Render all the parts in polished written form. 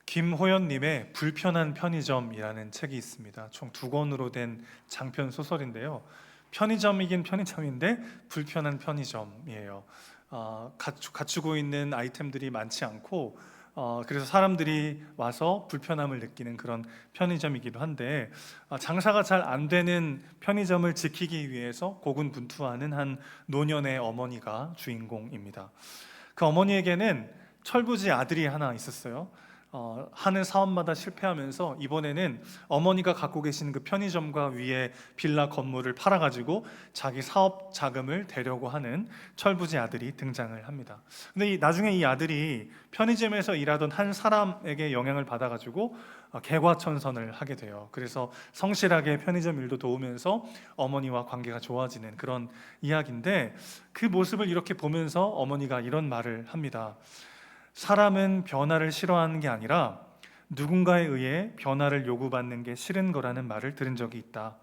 김호연님의 불편한 편의점이라는 책이 있습니다. 총 2권으로 된 장편 소설인데요. 편의점이긴 편의점인데 불편한 편의점이에요. 갖추고 있는 아이템들이 많지 않고 그래서 사람들이 와서 불편함을 느끼는 그런 편의점이기도 한데, 장사가 잘 안 되는 편의점을 지키기 위해서 고군분투하는 한 노년의 어머니가 주인공입니다. 그 어머니에게는 철부지 아들이 하나 있었어요. 하는 사업마다 실패하면서 이번에는 어머니가 갖고 계시는 그 편의점과 위에 빌라 건물을 팔아가지고 자기 사업 자금을 대려고 하는 철부지 아들이 등장을 합니다. 근데 나중에 이 아들이 편의점에서 일하던 한 사람에게 영향을 받아가지고 개과천선을 하게 돼요. 그래서 성실하게 편의점 일도 도우면서 어머니와 관계가 좋아지는 그런 이야기인데, 그 모습을 이렇게 보면서 어머니가 이런 말을 합니다. 사람은 변화를 싫어하는 게 아니라 누군가에 의해 변화를 요구받는 게 싫은 거라는 말을 들은 적이 있다.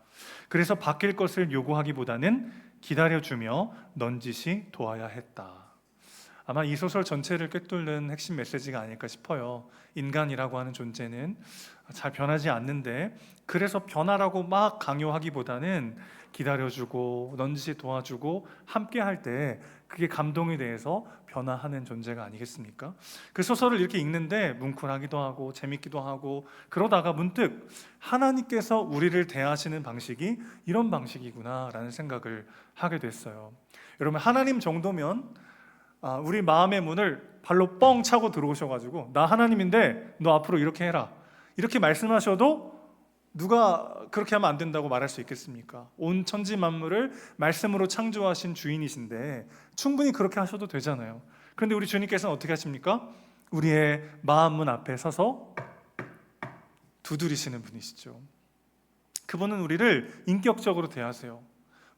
그래서 바뀔 것을 요구하기보다는 기다려주며 넌지시 도와야 했다. 아마 이 소설 전체를 꿰뚫는 핵심 메시지가 아닐까 싶어요. 인간이라고 하는 존재는 잘 변하지 않는데, 그래서 변화라고 막 강요하기보다는 기다려주고 넌지시 도와주고 함께 할 때 그게 감동이 돼서 변화하는 존재가 아니겠습니까? 그 소설을 이렇게 읽는데 뭉클하기도 하고 재밌기도 하고, 그러다가 문득 하나님께서 우리를 대하시는 방식이 이런 방식이구나 라는 생각을 하게 됐어요. 여러분, 하나님 정도면 우리 마음의 문을 발로 뻥 차고 들어오셔가지고 나 하나님인데 너 앞으로 이렇게 해라, 이렇게 말씀하셔도 누가 그렇게 하면 안 된다고 말할 수 있겠습니까? 온 천지 만물을 말씀으로 창조하신 주인이신데 충분히 그렇게 하셔도 되잖아요. 그런데 우리 주님께서는 어떻게 하십니까? 우리의 마음문 앞에 서서 두드리시는 분이시죠. 그분은 우리를 인격적으로 대하세요.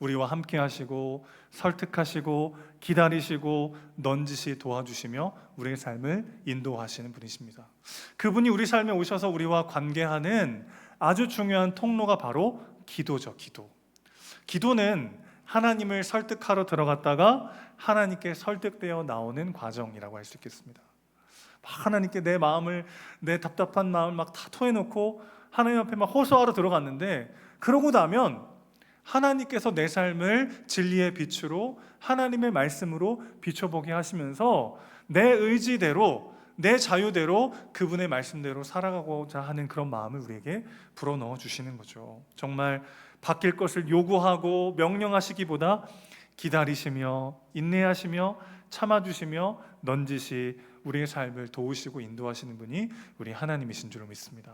우리와 함께 하시고 설득하시고 기다리시고 넌지시 도와주시며 우리의 삶을 인도하시는 분이십니다. 그분이 우리 삶에 오셔서 우리와 관계하는 아주 중요한 통로가 바로 기도죠. 기도는 하나님을 설득하러 들어갔다가 하나님께 설득되어 나오는 과정이라고 할 수 있겠습니다. 하나님께 내 마음을, 내 답답한 마음을 막 다 토해놓고 하나님 앞에 막 호소하러 들어갔는데, 그러고 나면 하나님께서 내 삶을 진리의 빛으로 하나님의 말씀으로 비춰보게 하시면서 내 의지대로, 내 자유대로 그분의 말씀대로 살아가고자 하는 그런 마음을 우리에게 불어넣어 주시는 거죠. 정말 바뀔 것을 요구하고 명령하시기보다 기다리시며 인내하시며 참아주시며 넌지시 우리의 삶을 도우시고 인도하시는 분이 우리 하나님이신 줄 믿습니다.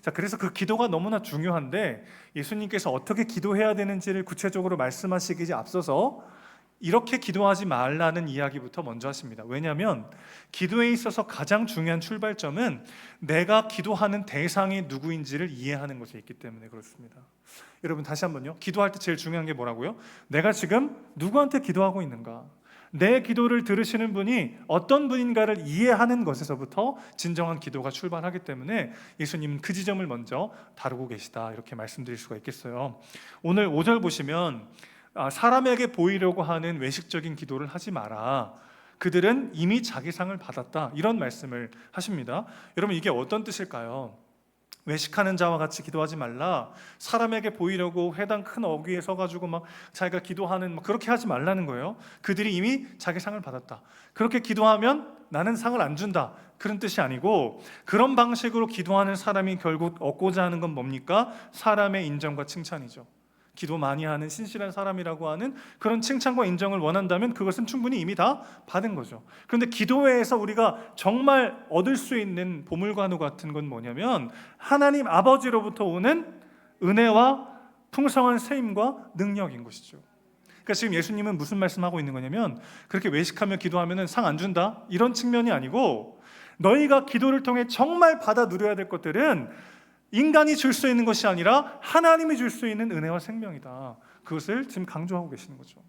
자, 그래서 그 기도가 너무나 중요한데, 예수님께서 어떻게 기도해야 되는지를 구체적으로 말씀하시기 앞서서 이렇게 기도하지 말라는 이야기부터 먼저 하십니다. 왜냐하면 기도에 있어서 가장 중요한 출발점은 내가 기도하는 대상이 누구인지를 이해하는 것에 있기 때문에 그렇습니다. 여러분, 다시 한번요. 기도할 때 제일 중요한 게 뭐라고요? 내가 지금 누구한테 기도하고 있는가? 내 기도를 들으시는 분이 어떤 분인가를 이해하는 것에서부터 진정한 기도가 출발하기 때문에 예수님은 그 지점을 먼저 다루고 계시다, 이렇게 말씀드릴 수가 있겠어요. 오늘 5절 보시면 사람에게 보이려고 하는 외식적인 기도를 하지 마라, 그들은 이미 자기 상을 받았다, 이런 말씀을 하십니다. 여러분, 이게 어떤 뜻일까요? 외식하는 자와 같이 기도하지 말라, 사람에게 보이려고 회당 큰 어귀에 서가지고 막 자기가 기도하는 그렇게 하지 말라는 거예요. 그들이 이미 자기 상을 받았다, 그렇게 기도하면 나는 상을 안 준다, 그런 뜻이 아니고, 그런 방식으로 기도하는 사람이 결국 얻고자 하는 건 뭡니까? 사람의 인정과 칭찬이죠. 기도 많이 하는 신실한 사람이라고 하는 그런 칭찬과 인정을 원한다면 그것은 충분히 이미 다 받은 거죠. 그런데 기도회에서 우리가 정말 얻을 수 있는 보물관우 같은 건 뭐냐면 하나님 아버지로부터 오는 은혜와 풍성한 세임과 능력인 것이죠. 그러니까 지금 예수님은 무슨 말씀하고 있는 거냐면, 그렇게 외식하며 기도하면 상 안 준다, 이런 측면이 아니고, 너희가 기도를 통해 정말 받아 누려야 될 것들은 인간이 줄 수 있는 것이 아니라 하나님이 줄 수 있는 은혜와 생명이다, 그것을 지금 강조하고 계시는 거죠.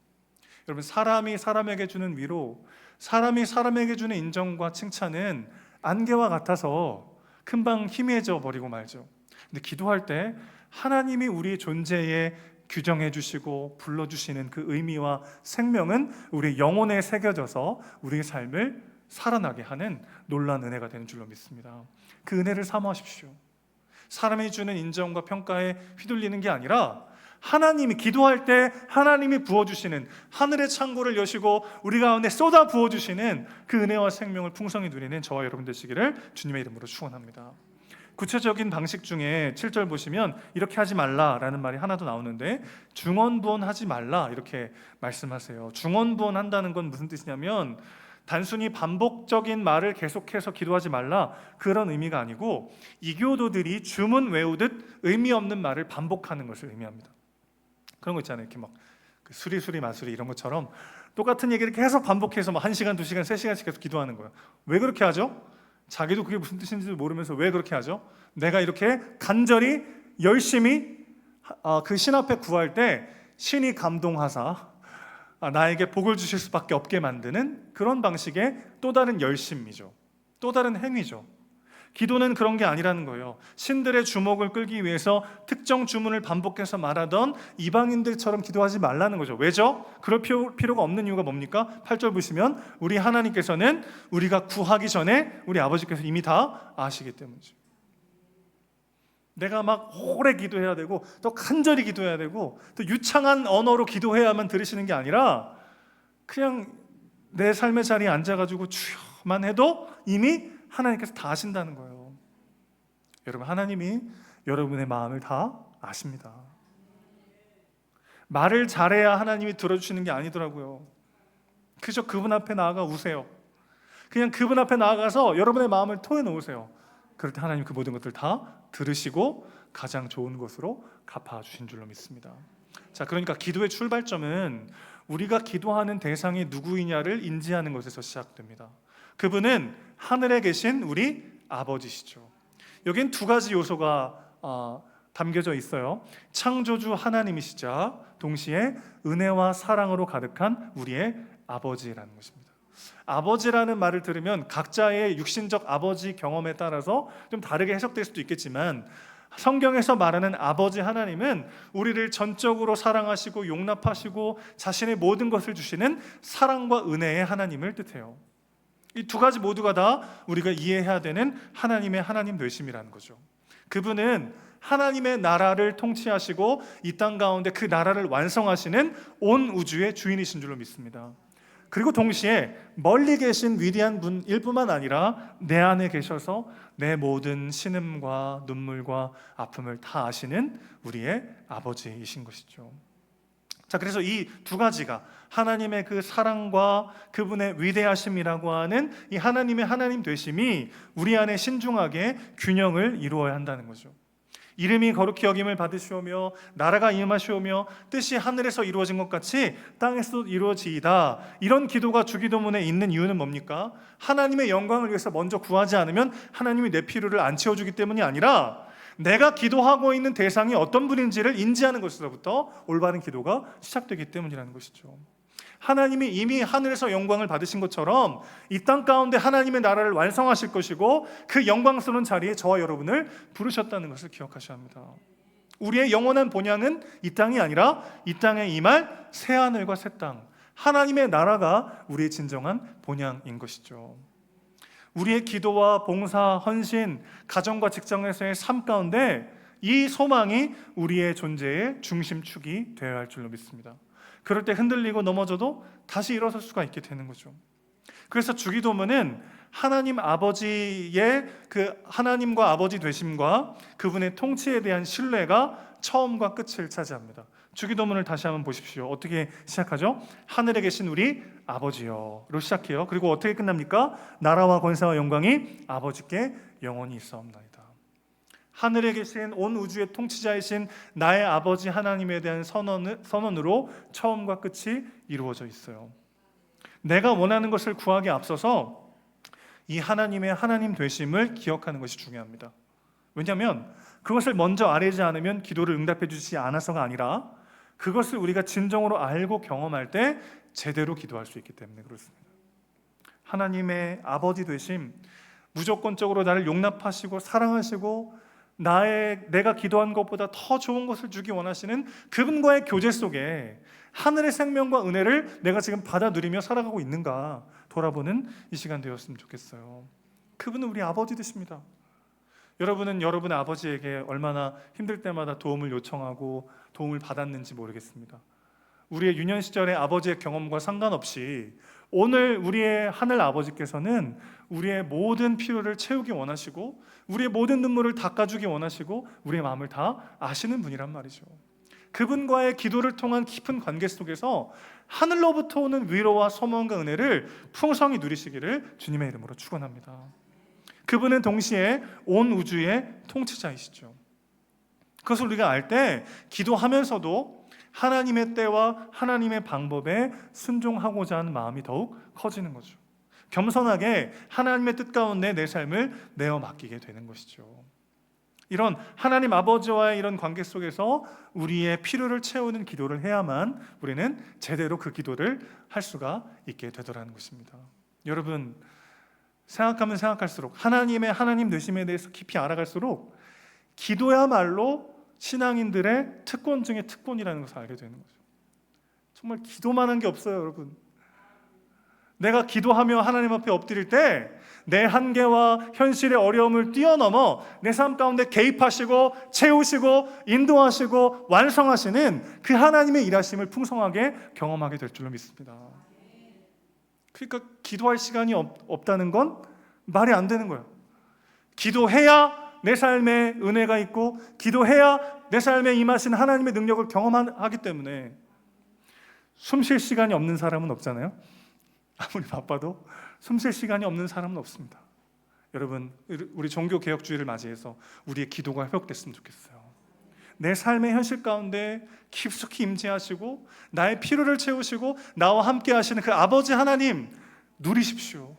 여러분, 사람이 사람에게 주는 위로, 사람이 사람에게 주는 인정과 칭찬은 안개와 같아서 금방 희미해져 버리고 말죠. 근데 기도할 때 하나님이 우리 존재에 규정해 주시고 불러주시는 그 의미와 생명은 우리 영혼에 새겨져서 우리의 삶을 살아나게 하는 놀라운 은혜가 되는 줄로 믿습니다. 그 은혜를 사모하십시오. 사람이 주는 인정과 평가에 휘둘리는 게 아니라 하나님이 기도할 때 하나님이 부어주시는 하늘의 창고를 여시고 우리 가운데 쏟아 부어주시는 그 은혜와 생명을 풍성히 누리는 저와 여러분 되시기를 주님의 이름으로 축원합니다. 구체적인 방식 중에 7절 보시면 이렇게 하지 말라라는 말이 하나 더 나오는데 중언부언하지 말라 이렇게 말씀하세요. 중언부언한다는 건 무슨 뜻이냐면 단순히 반복적인 말을 계속해서 기도하지 말라 그런 의미가 아니고 이교도들이 주문 외우듯 의미 없는 말을 반복하는 것을 의미합니다. 그런 거 있잖아요. 이렇게 막 수리수리 마수리 이런 것처럼 똑같은 얘기를 계속 반복해서 막 1시간, 2시간, 3시간씩 계속 기도하는 거예요. 왜 그렇게 하죠? 자기도 그게 무슨 뜻인지 모르면서 왜 그렇게 하죠? 내가 이렇게 간절히 열심히 그 신 앞에 구할 때 신이 감동하사 나에게 복을 주실 수밖에 없게 만드는 그런 방식의 또 다른 열심이죠. 또 다른 행위죠. 기도는 그런 게 아니라는 거예요. 신들의 주목을 끌기 위해서 특정 주문을 반복해서 말하던 이방인들처럼 기도하지 말라는 거죠. 왜죠? 그럴 필요가 없는 이유가 뭡니까? 8절 보시면 우리 하나님께서는 우리가 구하기 전에 우리 아버지께서 이미 다 아시기 때문이죠. 내가 막 오래 기도해야 되고 또 간절히 기도해야 되고 또 유창한 언어로 기도해야만 들으시는 게 아니라 그냥 내 삶의 자리에 앉아가지고 주여만 해도 이미 하나님께서 다 아신다는 거예요. 여러분, 하나님이 여러분의 마음을 다 아십니다. 말을 잘해야 하나님이 들어주시는 게 아니더라고요. 그저 그분 앞에 나아가 우세요. 그냥 그분 앞에 나아가서 여러분의 마음을 토해놓으세요. 그럴 때 하나님 그 모든 것들 다 들으시고 가장 좋은 것으로 갚아주신 줄로 믿습니다. 자, 그러니까 기도의 출발점은 우리가 기도하는 대상이 누구이냐를 인지하는 것에서 시작됩니다. 그분은 하늘에 계신 우리 아버지시죠. 여긴 두 가지 요소가 담겨져 있어요. 창조주 하나님이시자 동시에 은혜와 사랑으로 가득한 우리의 아버지라는 것입니다. 아버지라는 말을 들으면 각자의 육신적 아버지 경험에 따라서 좀 다르게 해석될 수도 있겠지만 성경에서 말하는 아버지 하나님은 우리를 전적으로 사랑하시고 용납하시고 자신의 모든 것을 주시는 사랑과 은혜의 하나님을 뜻해요. 이 두 가지 모두가 다 우리가 이해해야 되는 하나님의 하나님 되심이라는 거죠. 그분은 하나님의 나라를 통치하시고 이 땅 가운데 그 나라를 완성하시는 온 우주의 주인이신 줄로 믿습니다. 그리고 동시에 멀리 계신 위대한 분일 뿐만 아니라 내 안에 계셔서 내 모든 신음과 눈물과 아픔을 다 아시는 우리의 아버지이신 것이죠. 자, 그래서 이 두 가지가 하나님의 그 사랑과 그분의 위대하심이라고 하는 이 하나님의 하나님 되심이 우리 안에 신중하게 균형을 이루어야 한다는 거죠. 이름이 거룩히 여김을 받으시오며 나라가 임하시오며 뜻이 하늘에서 이루어진 것 같이 땅에서도 이루어지이다. 이런 기도가 주기도문에 있는 이유는 뭡니까? 하나님의 영광을 위해서 먼저 구하지 않으면 하나님이 내 필요를 안 채워주기 때문이 아니라 내가 기도하고 있는 대상이 어떤 분인지를 인지하는 것에서부터 올바른 기도가 시작되기 때문이라는 것이죠. 하나님이 이미 하늘에서 영광을 받으신 것처럼 이 땅 가운데 하나님의 나라를 완성하실 것이고 그 영광스러운 자리에 저와 여러분을 부르셨다는 것을 기억하셔야 합니다. 우리의 영원한 본향은 이 땅이 아니라 이 땅에 임할 새 하늘과 새 땅, 하나님의 나라가 우리의 진정한 본향인 것이죠. 우리의 기도와 봉사, 헌신, 가정과 직장에서의 삶 가운데 이 소망이 우리의 존재의 중심축이 되어야 할 줄로 믿습니다. 그럴 때 흔들리고 넘어져도 다시 일어설 수가 있게 되는 거죠. 그래서 주기도문은 하나님 아버지의 그 하나님과 아버지 되심과 그분의 통치에 대한 신뢰가 처음과 끝을 차지합니다. 주기도문을 다시 한번 보십시오. 어떻게 시작하죠? 하늘에 계신 우리 아버지여로 시작해요. 그리고 어떻게 끝납니까? 나라와 권세와 영광이 아버지께 영원히 있사옵나이다. 하늘에 계신 온 우주의 통치자이신 나의 아버지 하나님에 대한 선언으로 처음과 끝이 이루어져 있어요. 내가 원하는 것을 구하기에 앞서서 이 하나님의 하나님 되심을 기억하는 것이 중요합니다. 왜냐하면 그것을 먼저 알지 않으면 기도를 응답해 주시지 않아서가 아니라 그것을 우리가 진정으로 알고 경험할 때 제대로 기도할 수 있기 때문에 그렇습니다. 하나님의 아버지 되심, 무조건적으로 나를 용납하시고 사랑하시고 내가 기도한 것보다 더 좋은 것을 주기 원하시는 그분과의 교제 속에 하늘의 생명과 은혜를 내가 지금 받아 누리며 살아가고 있는가 돌아보는 이 시간 되었으면 좋겠어요. 그분은 우리 아버지 되십니다. 여러분은 여러분의 아버지에게 얼마나 힘들 때마다 도움을 요청하고 도움을 받았는지 모르겠습니다. 우리의 유년 시절의 아버지의 경험과 상관없이 오늘 우리의 하늘 아버지께서는 우리의 모든 필요를 채우기 원하시고 우리의 모든 눈물을 닦아주기 원하시고 우리의 마음을 다 아시는 분이란 말이죠. 그분과의 기도를 통한 깊은 관계 속에서 하늘로부터 오는 위로와 소망과 은혜를 풍성히 누리시기를 주님의 이름으로 축원합니다. 그분은 동시에 온 우주의 통치자이시죠. 그것을 우리가 알 때 기도하면서도 하나님의 때와 하나님의 방법에 순종하고자 하는 마음이 더욱 커지는 거죠. 겸손하게 하나님의 뜻 가운데 내 삶을 내어 맡기게 되는 것이죠. 이런 하나님 아버지와의 이런 관계 속에서 우리의 필요를 채우는 기도를 해야만 우리는 제대로 그 기도를 할 수가 있게 되더라는 것입니다. 여러분, 생각하면 생각할수록 하나님의 하나님 되심에 대해서 깊이 알아갈수록 기도야말로 신앙인들의 특권 중에 특권이라는 것을 알게 되는 거죠. 정말 기도만 한 게 없어요, 여러분. 내가 기도하며 하나님 앞에 엎드릴 때 내 한계와 현실의 어려움을 뛰어넘어 내 삶 가운데 개입하시고 채우시고 인도하시고 완성하시는 그 하나님의 일하심을 풍성하게 경험하게 될 줄로 믿습니다. 그러니까 기도할 시간이 없다는 건 말이 안 되는 거예요. 기도해야 내 삶에 은혜가 있고 기도해야 내 삶에 임하신 하나님의 능력을 경험하기 때문에 숨 쉴 시간이 없는 사람은 없잖아요. 아무리 바빠도 숨 쉴 시간이 없는 사람은 없습니다. 여러분, 우리 종교개혁주의를 맞이해서 우리의 기도가 회복됐으면 좋겠어요. 내 삶의 현실 가운데 깊숙이 임재하시고 나의 필요를 채우시고 나와 함께 하시는 그 아버지 하나님 누리십시오.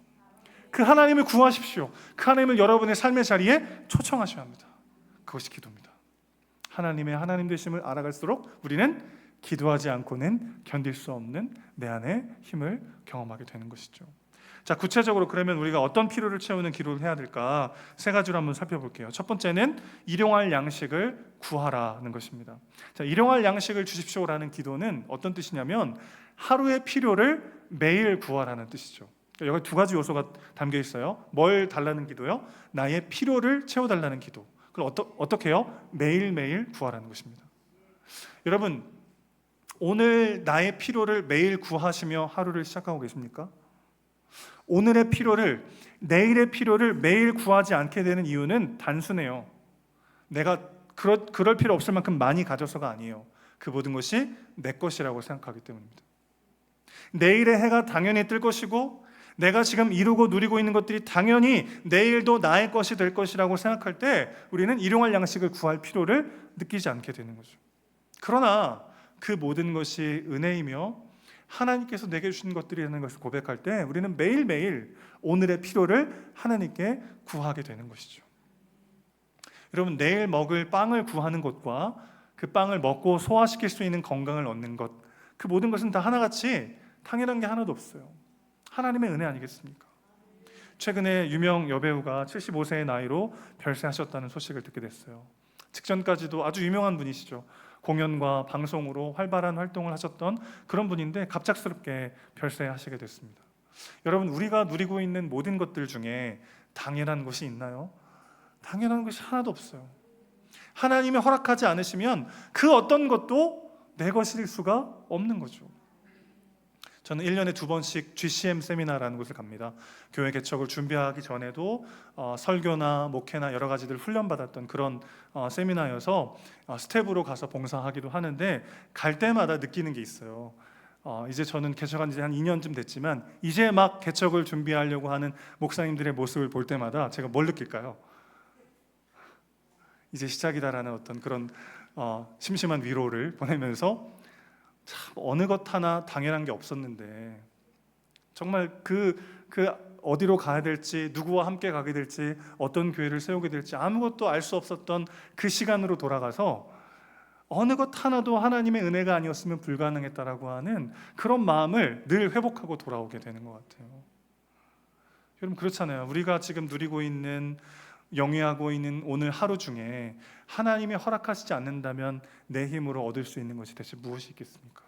그 하나님을 구하십시오. 그 하나님을 여러분의 삶의 자리에 초청하셔야 합니다. 그것이 기도입니다. 하나님의 하나님 되심을 알아갈수록 우리는 기도하지 않고는 견딜 수 없는 내 안의 힘을 경험하게 되는 것이죠. 자, 구체적으로 그러면 우리가 어떤 필요를 채우는 기도를 해야 될까? 세 가지로 한번 살펴볼게요. 첫 번째는 일용할 양식을 구하라는 것입니다. 자, 일용할 양식을 주십시오라는 기도는 어떤 뜻이냐면 하루의 필요를 매일 구하라는 뜻이죠. 여기 두 가지 요소가 담겨 있어요. 뭘 달라는 기도요? 나의 필요를 채워달라는 기도. 그걸 어떻게 해요? 매일매일 구하라는 것입니다. 여러분, 오늘 나의 필요를 매일 구하시며 하루를 시작하고 계십니까? 오늘의 필요를, 내일의 필요를 매일 구하지 않게 되는 이유는 단순해요. 내가 그럴 필요 없을 만큼 많이 가져서가 아니에요. 그 모든 것이 내 것이라고 생각하기 때문입니다. 내일의 해가 당연히 뜰 것이고 내가 지금 이루고 누리고 있는 것들이 당연히 내일도 나의 것이 될 것이라고 생각할 때 우리는 일용할 양식을 구할 필요를 느끼지 않게 되는 거죠. 그러나 그 모든 것이 은혜이며 하나님께서 내게 주신 것들이라는 것을 고백할 때 우리는 매일매일 오늘의 필요를 하나님께 구하게 되는 것이죠. 여러분, 내일 먹을 빵을 구하는 것과 그 빵을 먹고 소화시킬 수 있는 건강을 얻는 것, 그 모든 것은 다 하나같이 당연한 게 하나도 없어요. 하나님의 은혜 아니겠습니까? 최근에 유명 여배우가 75세의 나이로 별세하셨다는 소식을 듣게 됐어요. 직전까지도 아주 유명한 분이시죠. 공연과 방송으로 활발한 활동을 하셨던 그런 분인데 갑작스럽게 별세하시게 됐습니다. 여러분, 우리가 누리고 있는 모든 것들 중에 당연한 것이 있나요? 당연한 것이 하나도 없어요. 하나님이 허락하지 않으시면 그 어떤 것도 내 것일 수가 없는 거죠. 저는 1년에 2번씩 GCM 세미나라는 곳을 갑니다. 교회 개척을 준비하기 전에도 설교나 목회나 여러 가지들 훈련받았던 그런 세미나여서 스텝으로 가서 봉사하기도 하는데 갈 때마다 느끼는 게 있어요. 이제 저는 개척한 지 한 2년쯤 됐지만 이제 막 개척을 준비하려고 하는 목사님들의 모습을 볼 때마다 제가 뭘 느낄까요? 이제 시작이다라는 어떤 그런 심심한 위로를 보내면서 참 어느 것 하나 당연한 게 없었는데 정말 그 어디로 가야 될지, 누구와 함께 가게 될지, 어떤 교회를 세우게 될지 아무것도 알 수 없었던 그 시간으로 돌아가서 어느 것 하나도 하나님의 은혜가 아니었으면 불가능했다라고 하는 그런 마음을 늘 회복하고 돌아오게 되는 것 같아요. 여러분, 그렇잖아요. 우리가 지금 누리고 있는, 영위하고 있는 오늘 하루 중에 하나님이 허락하시지 않는다면 내 힘으로 얻을 수 있는 것이 대체 무엇이 있겠습니까?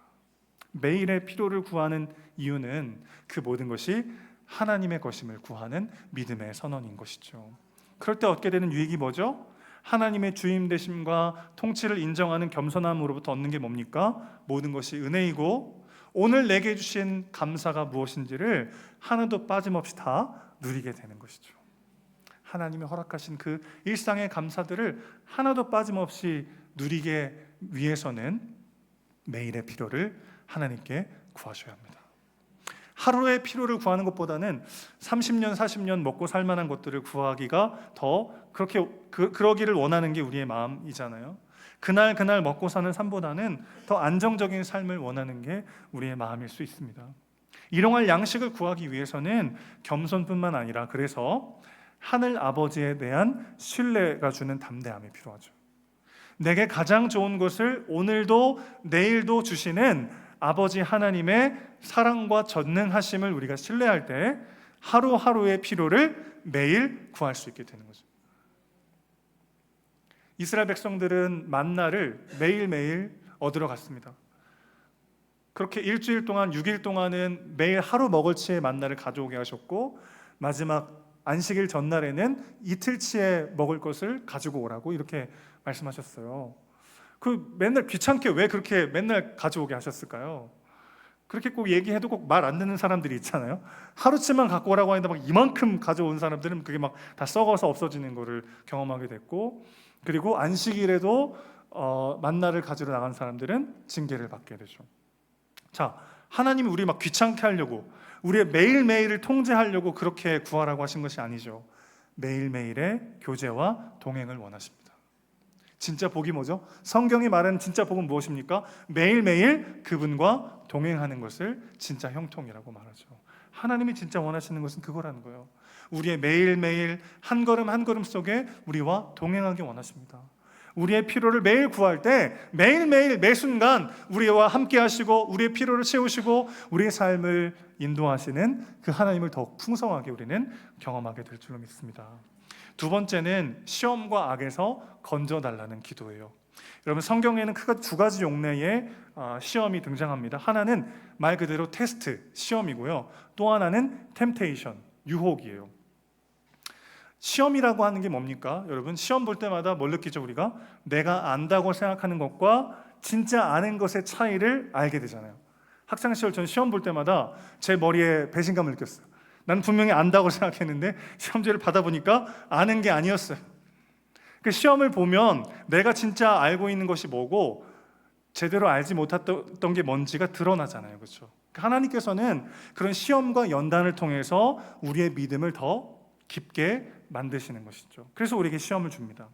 매일의 필요를 구하는 이유는 그 모든 것이 하나님의 것임을 구하는 믿음의 선언인 것이죠. 그럴 때 얻게 되는 유익이 뭐죠? 하나님의 주임 되심과 통치를 인정하는 겸손함으로부터 얻는 게 뭡니까? 모든 것이 은혜이고 오늘 내게 주신 감사가 무엇인지를 하나도 빠짐없이 다 누리게 되는 것이죠. 하나님이 허락하신 그 일상의 감사들을 하나도 빠짐없이 누리게 위해서는 매일의 필요를 하나님께 구하셔야 합니다. 하루의 필요를 구하는 것보다는 30년, 40년 먹고 살 만한 것들을 구하기가 더 그러기를 원하는 게 우리의 마음이잖아요. 그날 먹고 사는 삶보다는 더 안정적인 삶을 원하는 게 우리의 마음일 수 있습니다. 일용할 양식을 구하기 위해서는 겸손뿐만 아니라 그래서 하늘 아버지에 대한 신뢰가 주는 담대함이 필요하죠. 내게 가장 좋은 것을 오늘도 내일도 주시는 아버지 하나님의 사랑과 전능하심을 우리가 신뢰할 때 하루하루의 필요를 매일 구할 수 있게 되는 거죠. 이스라엘 백성들은 만나를 매일매일 얻으러 갔습니다. 그렇게 일주일 동안 6일 동안은 매일 하루 먹을치의 만나를 가져오게 하셨고 마지막 안식일 전날에는 이틀치의 먹을 것을 가지고 오라고 이렇게 말씀하셨어요. 그 맨날 귀찮게 왜 그렇게 맨날 가져오게 하셨을까요? 그렇게 꼭 얘기해도 꼭 말 안 듣는 사람들이 있잖아요. 하루치만 갖고 오라고 하는데 막 이만큼 가져온 사람들은 그게 막 다 썩어서 없어지는 거를 경험하게 됐고, 그리고 안식일에도 만나를 가지러 나간 사람들은 징계를 받게 되죠. 자, 하나님이 우리 막 귀찮게 하려고 우리의 매일매일을 통제하려고 그렇게 구하라고 하신 것이 아니죠. 매일매일의 교제와 동행을 원하십니다. 진짜 복이 뭐죠? 성경이 말하는 진짜 복은 무엇입니까? 매일매일 그분과 동행하는 것을 진짜 형통이라고 말하죠. 하나님이 진짜 원하시는 것은 그거라는 거예요. 우리의 매일매일 한 걸음 한 걸음 속에 우리와 동행하기 원하십니다. 우리의 필요를 매일 구할 때 매일매일 매 순간 우리와 함께 하시고 우리의 필요를 채우시고 우리의 삶을 인도하시는 그 하나님을 더욱 풍성하게 우리는 경험하게 될 줄로 믿습니다. 두 번째는 시험과 악에서 건져달라는 기도예요. 여러분, 성경에는 크게 두 가지 용례의 시험이 등장합니다. 하나는 말 그대로 테스트, 시험이고요. 또 하나는 템테이션, 유혹이에요. 시험이라고 하는 게 뭡니까? 여러분, 시험 볼 때마다 뭘 느끼죠? 우리가 내가 안다고 생각하는 것과 진짜 아는 것의 차이를 알게 되잖아요. 학창시절 전 시험 볼 때마다 제 머리에 배신감을 느꼈어요. 난 분명히 안다고 생각했는데 시험지를 받아보니까 아는 게 아니었어요. 그 시험을 보면 내가 진짜 알고 있는 것이 뭐고 제대로 알지 못했던 게 뭔지가 드러나잖아요. 그렇죠? 하나님께서는 그런 시험과 연단을 통해서 우리의 믿음을 더 깊게 만드시는 것이죠. 그래서 우리에게 시험을 줍니다.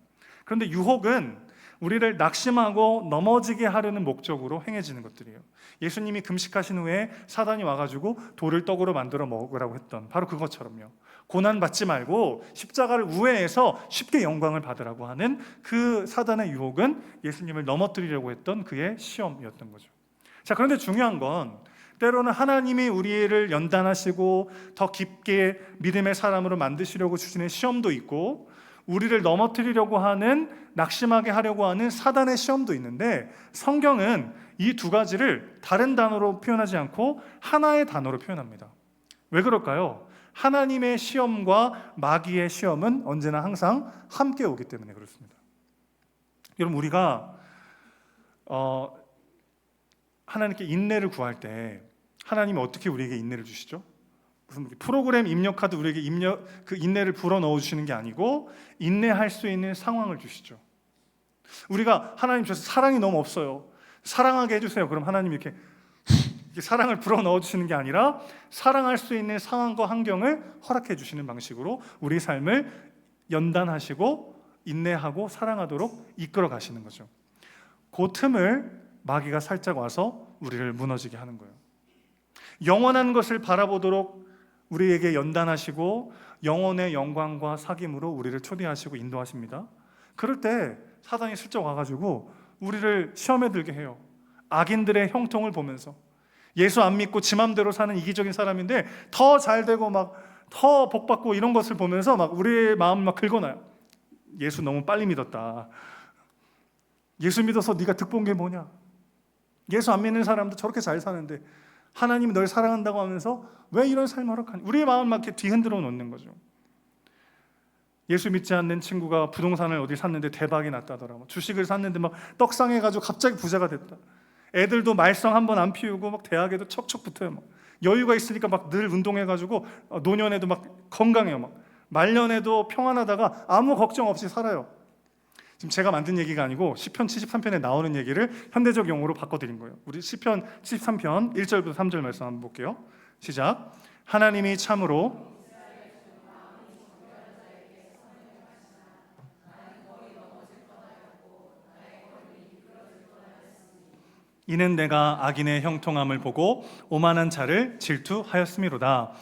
그런데 유혹은 우리를 낙심하고 넘어지게 하려는 목적으로 행해지는 것들이에요. 예수님이 금식하신 후에 사단이 와가지고 돌을 떡으로 만들어 먹으라고 했던 바로 그것처럼요. 고난받지 말고 십자가를 우회해서 쉽게 영광을 받으라고 하는 그 사단의 유혹은 예수님을 넘어뜨리려고 했던 그의 시험이었던 거죠. 자, 그런데 중요한 건 때로는 하나님이 우리를 연단하시고 더 깊게 믿음의 사람으로 만드시려고 주시는 시험도 있고 우리를 넘어뜨리려고 하는, 낙심하게 하려고 하는 사단의 시험도 있는데 성경은 이 두 가지를 다른 단어로 표현하지 않고 하나의 단어로 표현합니다. 왜 그럴까요? 하나님의 시험과 마귀의 시험은 언제나 항상 함께 오기 때문에 그렇습니다. 여러분, 우리가 하나님께 인내를 구할 때 하나님이 어떻게 우리에게 인내를 주시죠? 무슨 프로그램 입력카드 우리에게 그 인내를 불어 넣어 주시는 게 아니고 인내할 수 있는 상황을 주시죠. 우리가 하나님 저 사랑이 너무 없어요, 사랑하게 해주세요. 그럼 하나님 이렇게 사랑을 불어 넣어 주시는 게 아니라 사랑할 수 있는 상황과 환경을 허락해 주시는 방식으로 우리 삶을 연단하시고 인내하고 사랑하도록 이끌어 가시는 거죠. 그 틈을 마귀가 살짝 와서 우리를 무너지게 하는 거예요. 영원한 것을 바라보도록 우리에게 연단하시고 영혼의 영광과 사귐으로 우리를 초대하시고 인도하십니다. 그럴 때 사단이 슬쩍 와가지고 우리를 시험에 들게 해요. 악인들의 형통을 보면서 예수 안 믿고 지 맘대로 사는 이기적인 사람인데 더 잘되고 막 더 복받고 이런 것을 보면서 막 우리의 마음을 막 긁어놔요. 예수 너무 빨리 믿었다. 예수 믿어서 네가 득본 게 뭐냐? 예수 안 믿는 사람도 저렇게 잘 사는데 하나님이 널 사랑한다고 하면서 왜 이런 삶을 허락하니? 우리의 마음을 막 이렇게 뒤흔들어 놓는 거죠. 예수 믿지 않는 친구가 부동산을 어디 샀는데 대박이 났다더라고. 주식을 샀는데 막 떡상해가지고 갑자기 부자가 됐다. 애들도 말썽 한번 안 피우고 막 대학에도 척척 붙어요. 막 여유가 있으니까 막 늘 운동해가지고 노년에도 막 건강해요. 막 말년에도 평안하다가 아무 걱정 없이 살아요. 지금 제가 만든 얘기가 아니고 시편 73편에 나오는 얘기를 현대적 용어로 바꿔드린 거예요. 우리 시편 73편 1절부터 3절 말씀 한번 볼게요. 시작. 하나님이 참으로 이는 내가 악인의 형통함을 보고 오만한 자를 질투하였음이로다.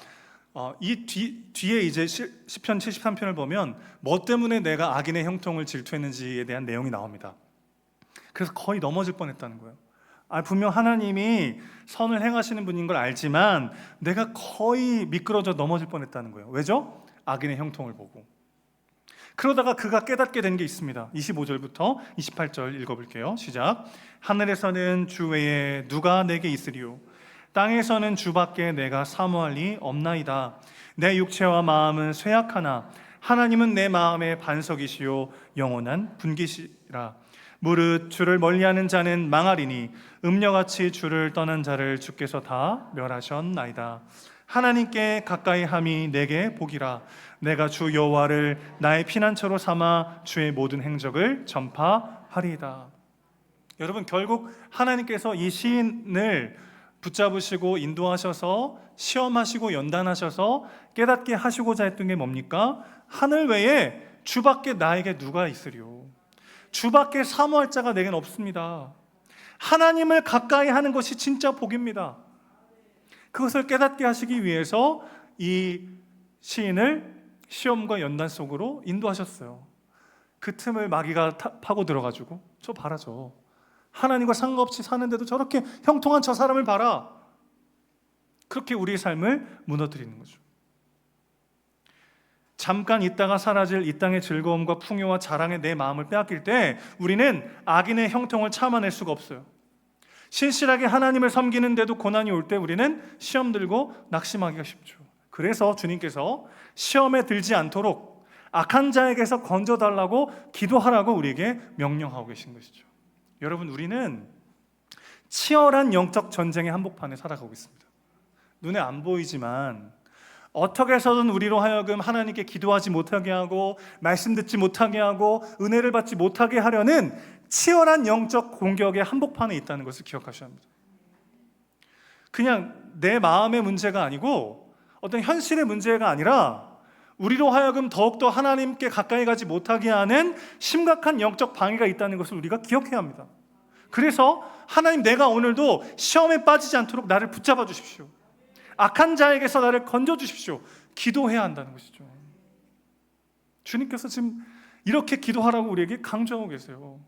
이 뒤에 이제 시편 73편을 보면 뭐 때문에 내가 악인의 형통을 질투했는지에 대한 내용이 나옵니다. 그래서 거의 넘어질 뻔했다는 거예요. 분명 하나님이 선을 행하시는 분인 걸 알지만 내가 거의 미끄러져 넘어질 뻔했다는 거예요. 왜죠? 악인의 형통을 보고. 그러다가 그가 깨닫게 된 게 있습니다. 25절부터 28절 읽어볼게요. 시작. 하늘에서는 주 외에 누가 내게 있으리요? 땅에서는 주밖에 내가 사모할 리 없나이다. 내 육체와 마음은 쇠약하나 하나님은 내 마음의 반석이시요 영원한 분기시라. 무릇 주를 멀리하는 자는 망하리니 음녀같이 주를 떠난 자를 주께서 다 멸하셨나이다. 하나님께 가까이 함이 내게 복이라. 내가 주 여호와를 나의 피난처로 삼아 주의 모든 행적을 전파하리이다. 여러분, 결국 하나님께서 이 시인을 붙잡으시고 인도하셔서 시험하시고 연단하셔서 깨닫게 하시고자 했던 게 뭡니까? 하늘 외에 주밖에 나에게 누가 있으리요? 주밖에 사모할 자가 내겐 없습니다. 하나님을 가까이 하는 것이 진짜 복입니다. 그것을 깨닫게 하시기 위해서 이 시인을 시험과 연단 속으로 인도하셨어요. 그 틈을 마귀가 파고 들어가지고 저 봐라, 저 하나님과 상관없이 사는데도 저렇게 형통한 저 사람을 봐라. 그렇게 우리의 삶을 무너뜨리는 거죠. 잠깐 있다가 사라질 이 땅의 즐거움과 풍요와 자랑에 내 마음을 빼앗길 때 우리는 악인의 형통을 참아낼 수가 없어요. 신실하게 하나님을 섬기는데도 고난이 올 때 우리는 시험 들고 낙심하기가 쉽죠. 그래서 주님께서 시험에 들지 않도록 악한 자에게서 건져달라고 기도하라고 우리에게 명령하고 계신 것이죠. 여러분, 우리는 치열한 영적 전쟁의 한복판에 살아가고 있습니다. 눈에 안 보이지만 어떻게 해서든 우리로 하여금 하나님께 기도하지 못하게 하고 말씀 듣지 못하게 하고 은혜를 받지 못하게 하려는 치열한 영적 공격의 한복판에 있다는 것을 기억하셔야 합니다. 그냥 내 마음의 문제가 아니고 어떤 현실의 문제가 아니라 우리로 하여금 더욱더 하나님께 가까이 가지 못하게 하는 심각한 영적 방해가 있다는 것을 우리가 기억해야 합니다. 그래서 하나님, 내가 오늘도 시험에 빠지지 않도록 나를 붙잡아 주십시오. 악한 자에게서 나를 건져 주십시오. 기도해야 한다는 것이죠. 주님께서 지금 이렇게 기도하라고 우리에게 강조하고 계세요.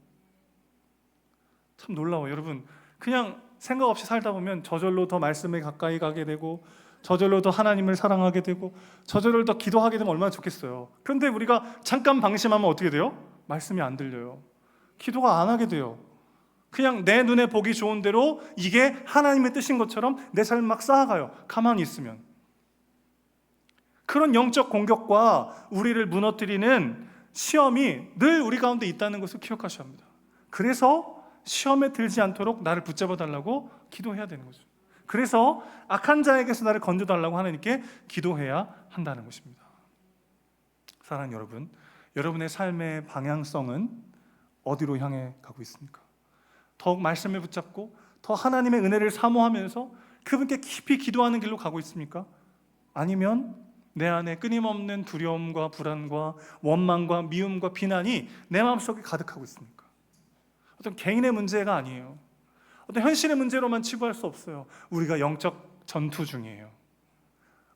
참 놀라워요. 여러분, 그냥 생각 없이 살다 보면 저절로 더 말씀에 가까이 가게 되고 저절로 더 하나님을 사랑하게 되고 저절로 더 기도하게 되면 얼마나 좋겠어요. 그런데 우리가 잠깐 방심하면 어떻게 돼요? 말씀이 안 들려요. 기도가 안 하게 돼요. 그냥 내 눈에 보기 좋은 대로 이게 하나님의 뜻인 것처럼 내 삶을 막 쌓아가요. 가만히 있으면. 그런 영적 공격과 우리를 무너뜨리는 시험이 늘 우리 가운데 있다는 것을 기억하셔야 합니다. 그래서 시험에 들지 않도록 나를 붙잡아 달라고 기도해야 되는 거죠. 그래서 악한 자에게서 나를 건져달라고 하나님께 기도해야 한다는 것입니다. 사랑하는 여러분, 여러분의 삶의 방향성은 어디로 향해 가고 있습니까? 더욱 말씀을 붙잡고 더 하나님의 은혜를 사모하면서 그분께 깊이 기도하는 길로 가고 있습니까? 아니면 내 안에 끊임없는 두려움과 불안과 원망과 미움과 비난이 내 마음속에 가득하고 있습니까? 어떤 개인의 문제가 아니에요. 어떤 현실의 문제로만 치부할 수 없어요. 우리가 영적 전투 중이에요.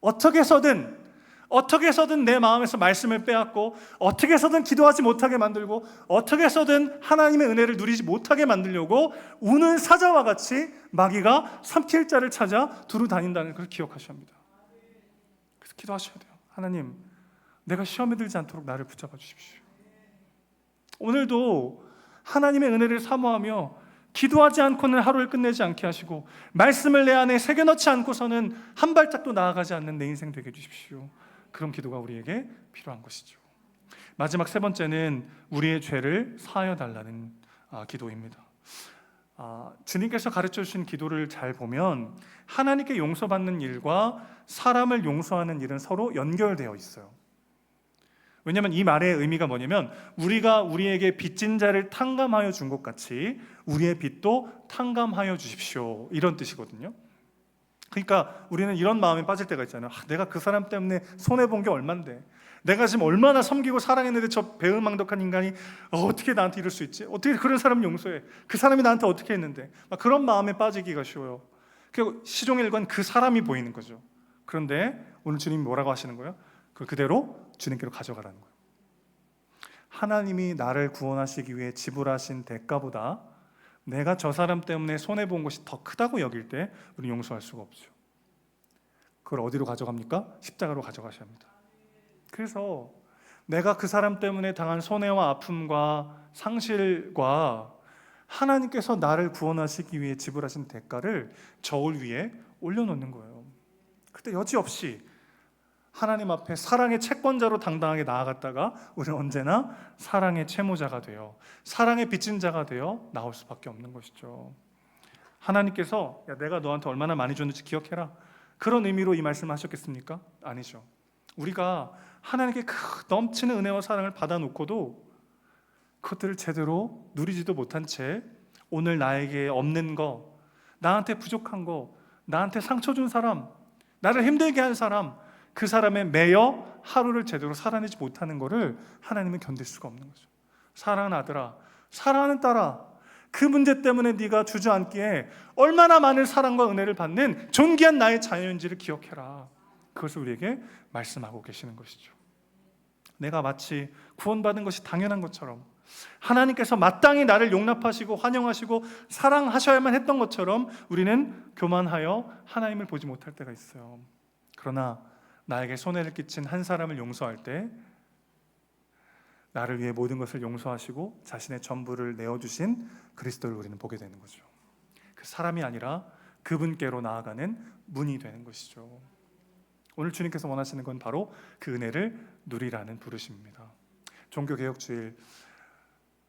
어떻게 해서든 내 마음에서 말씀을 빼앗고 어떻게 해서든 기도하지 못하게 만들고 어떻게 해서든 하나님의 은혜를 누리지 못하게 만들려고 우는 사자와 같이 마귀가 삼킬 자를 찾아 두루 다닌다는 걸 기억하셔야 합니다. 그래서 기도하셔야 돼요. 하나님, 내가 시험에 들지 않도록 나를 붙잡아 주십시오. 오늘도 하나님의 은혜를 사모하며 기도하지 않고는 하루를 끝내지 않게 하시고 말씀을 내 안에 새겨넣지 않고서는 한 발짝도 나아가지 않는 내 인생 되게 해주십시오. 그런 기도가 우리에게 필요한 것이죠. 마지막 세 번째는 우리의 죄를 사하여 달라는 기도입니다. 주님께서 가르쳐 주신 기도를 잘 보면 하나님께 용서받는 일과 사람을 용서하는 일은 서로 연결되어 있어요. 왜냐하면 이 말의 의미가 뭐냐면 우리가 우리에게 빚진 자를 탕감하여 준 것 같이 우리의 빚도 탕감하여 주십시오, 이런 뜻이거든요. 그러니까 우리는 이런 마음에 빠질 때가 있잖아요. 내가 그 사람 때문에 손해본 게 얼만데, 내가 지금 얼마나 섬기고 사랑했는데 저 배은망덕한 인간이 어떻게 나한테 이럴 수 있지? 어떻게 그런 사람 용서해? 그 사람이 나한테 어떻게 했는데? 막 그런 마음에 빠지기가 쉬워요. 시종일관 그 사람이 보이는 거죠. 그런데 오늘 주님이 뭐라고 하시는 거예요? 그걸 그대로 주님께로 가져가라는 거예요. 하나님이 나를 구원하시기 위해 지불하신 대가보다 내가 저 사람 때문에 손해본 것이 더 크다고 여길 때 우리는 용서할 수가 없죠. 그걸 어디로 가져갑니까? 십자가로 가져가셔야 합니다. 그래서 내가 그 사람 때문에 당한 손해와 아픔과 상실과 하나님께서 나를 구원하시기 위해 지불하신 대가를 저울 위에 올려놓는 거예요. 그때 여지없이 하나님 앞에 사랑의 채권자로 당당하게 나아갔다가 우리는 언제나 사랑의 채무자가 되어 사랑의 빚진 자가 되어 나올 수밖에 없는 것이죠. 하나님께서 내가 너한테 얼마나 많이 줬는지 기억해라, 그런 의미로 이 말씀을 하셨겠습니까? 아니죠. 우리가 하나님께 그 넘치는 은혜와 사랑을 받아놓고도 그것들을 제대로 누리지도 못한 채 오늘 나에게 없는 거, 나한테 부족한 거, 나한테 상처 준 사람, 나를 힘들게 한 사람, 그 사람에 매여 하루를 제대로 살아내지 못하는 것을 하나님은 견딜 수가 없는 거죠. 사랑하는 아들아, 사랑하는 딸아, 그 문제 때문에 네가 주저앉기에 얼마나 많은 사랑과 은혜를 받는 존귀한 나의 자녀인지를 기억해라. 그것을 우리에게 말씀하고 계시는 것이죠. 내가 마치 구원받은 것이 당연한 것처럼, 하나님께서 마땅히 나를 용납하시고 환영하시고 사랑하셔야만 했던 것처럼 우리는 교만하여 하나님을 보지 못할 때가 있어요. 그러나 나에게 손해를 끼친 한 사람을 용서할 때 나를 위해 모든 것을 용서하시고 자신의 전부를 내어주신 그리스도를 우리는 보게 되는 거죠. 그 사람이 아니라 그분께로 나아가는 문이 되는 것이죠. 오늘 주님께서 원하시는 건 바로 그 은혜를 누리라는 부르심입니다. 종교개혁주일,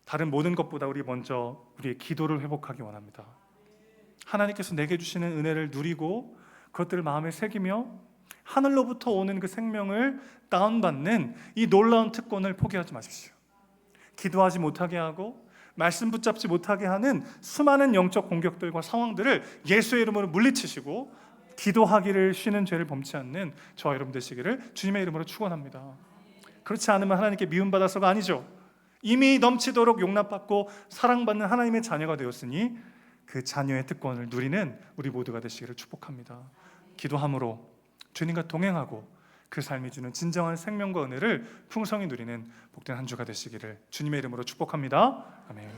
다른 모든 것보다 우리 먼저 우리의 기도를 회복하기 원합니다. 하나님께서 내게 주시는 은혜를 누리고 그것들을 마음에 새기며 하늘로부터 오는 그 생명을 다운받는 이 놀라운 특권을 포기하지 마십시오. 기도하지 못하게 하고 말씀 붙잡지 못하게 하는 수많은 영적 공격들과 상황들을 예수의 이름으로 물리치시고 기도하기를 쉬는 죄를 범치 않는 저와 여러분 되시기를 주님의 이름으로 축원합니다. 그렇지 않으면 하나님께 미움받아서가 아니죠. 이미 넘치도록 용납받고 사랑받는 하나님의 자녀가 되었으니 그 자녀의 특권을 누리는 우리 모두가 되시기를 축복합니다. 기도함으로 주님과 동행하고 그 삶이 주는 진정한 생명과 은혜를 풍성히 누리는 복된 한 주가 되시기를 주님의 이름으로 축복합니다. 아멘.